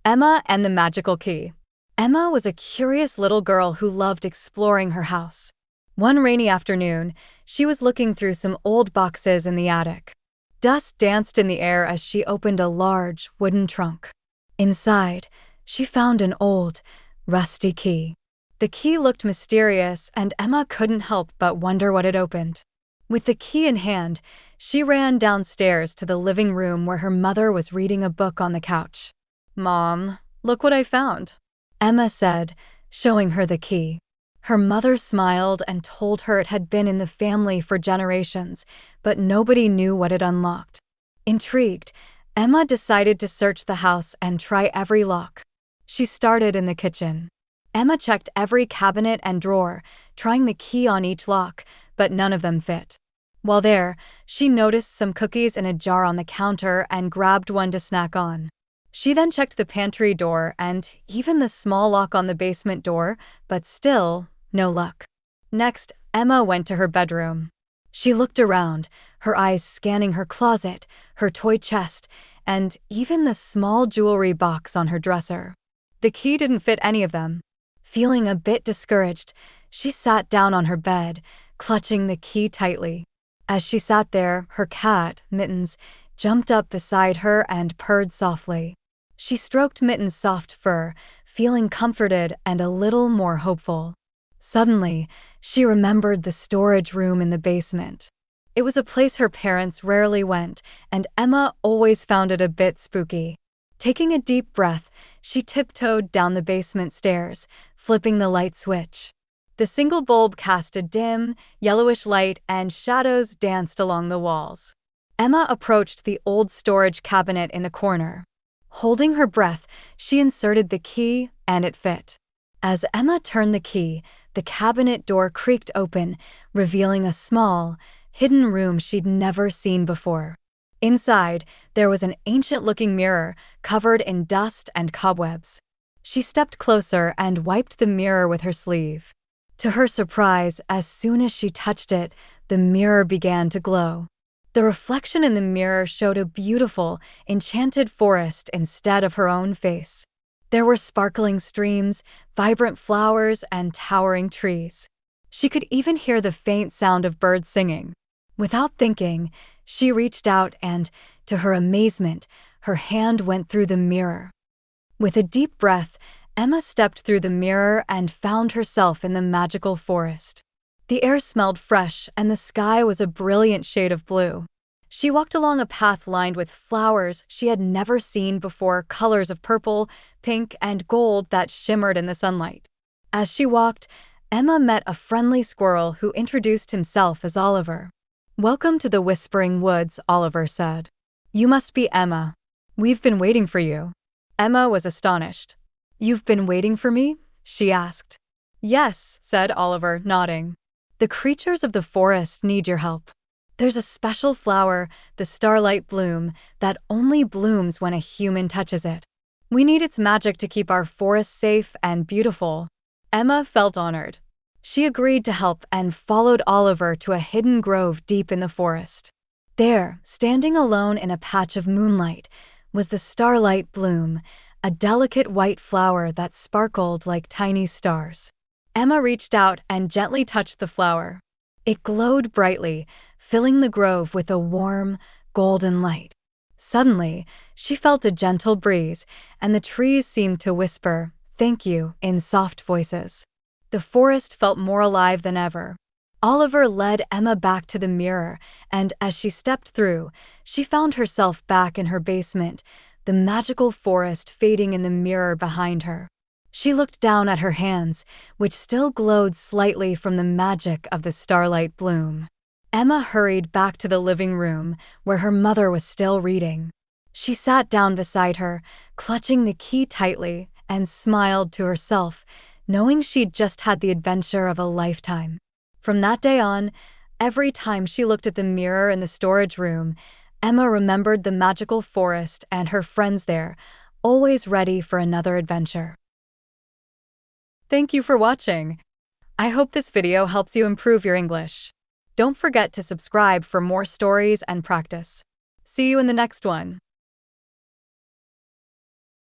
Emma and the Magical Key. Emma was a curious little girl who loved exploring her house. One rainy afternoon, she was looking through some old boxes in the attic. Dust danced in the air as she opened a large, wooden trunk. Inside, she found an old, rusty key. The key looked mysterious, and Emma couldn't help but wonder what it opened. With the key in hand, she ran downstairs to the living room where her mother was reading a book on the couch. "Mom, look what I found," Emma said, showing her the key. Her mother smiled and told her it had been in the family for generations, but nobody knew what it unlocked. Intrigued, Emma decided to search the house and try every lock. She started in the kitchen. Emma checked every cabinet and drawer, trying the key on each lock, but none of them fit. While there, she noticed some cookies in a jar on the counter and grabbed one to snack on. She then checked the pantry door and even the small lock on the basement door, but still, no luck. Next, Emma went to her bedroom. She looked around, her eyes scanning her closet, her toy chest, and even the small jewelry box on her dresser. The key didn't fit any of them. Feeling a bit discouraged, she sat down on her bed, clutching the key tightly. As she sat there, her cat, Mittens, jumped up beside her and purred softly. She stroked Mittens' soft fur, feeling comforted and a little more hopeful. Suddenly, she remembered the storage room in the basement. It was a place her parents rarely went, and Emma always found it a bit spooky. Taking a deep breath, she tiptoed down the basement stairs, flipping the light switch. The single bulb cast a dim, yellowish light and shadows danced along the walls. Emma approached the old storage cabinet in the corner. Holding her breath, she inserted the key, and it fit. As Emma turned the key, the cabinet door creaked open, revealing a small, hidden room she'd never seen before. Inside, there was an ancient-looking mirror, covered in dust and cobwebs. She stepped closer and wiped the mirror with her sleeve. To her surprise, as soon as she touched it, the mirror began to glow. The reflection in the mirror showed a beautiful, enchanted forest instead of her own face. There were sparkling streams, vibrant flowers, and towering trees. She could even hear the faint sound of birds singing. Without thinking, she reached out and, to her amazement, her hand went through the mirror. With a deep breath, Emma stepped through the mirror and found herself in the magical forest. The air smelled fresh, and the sky was a brilliant shade of blue. She walked along a path lined with flowers she had never seen before, colors of purple, pink, and gold that shimmered in the sunlight. As she walked, Emma met a friendly squirrel who introduced himself as Oliver. "Welcome to the Whispering Woods," Oliver said. "You must be Emma. We've been waiting for you." Emma was astonished. "You've been waiting for me?" she asked. "Yes," said Oliver, nodding. "The creatures of the forest need your help. There's a special flower, the starlight bloom, that only blooms when a human touches it. We need its magic to keep our forest safe and beautiful." Emma felt honored. She agreed to help and followed Oliver to a hidden grove deep in the forest. There, standing alone in a patch of moonlight, was the starlight bloom, a delicate white flower that sparkled like tiny stars. Emma reached out and gently touched the flower. It glowed brightly, filling the grove with a warm, golden light. Suddenly, she felt a gentle breeze, and the trees seemed to whisper, "Thank you," in soft voices. The forest felt more alive than ever. Oliver led Emma back to the mirror, and as she stepped through, she found herself back in her basement, the magical forest fading in the mirror behind her. She looked down at her hands, which still glowed slightly from the magic of the starlight bloom. Emma hurried back to the living room, where her mother was still reading. She sat down beside her, clutching the key tightly, and smiled to herself, knowing she'd just had the adventure of a lifetime. From that day on, every time she looked at the mirror in the storage room, Emma remembered the magical forest and her friends there, always ready for another adventure. Thank you for watching. I hope this video helps you improve your English. Don't forget to subscribe for more stories and practice. See you in the next one.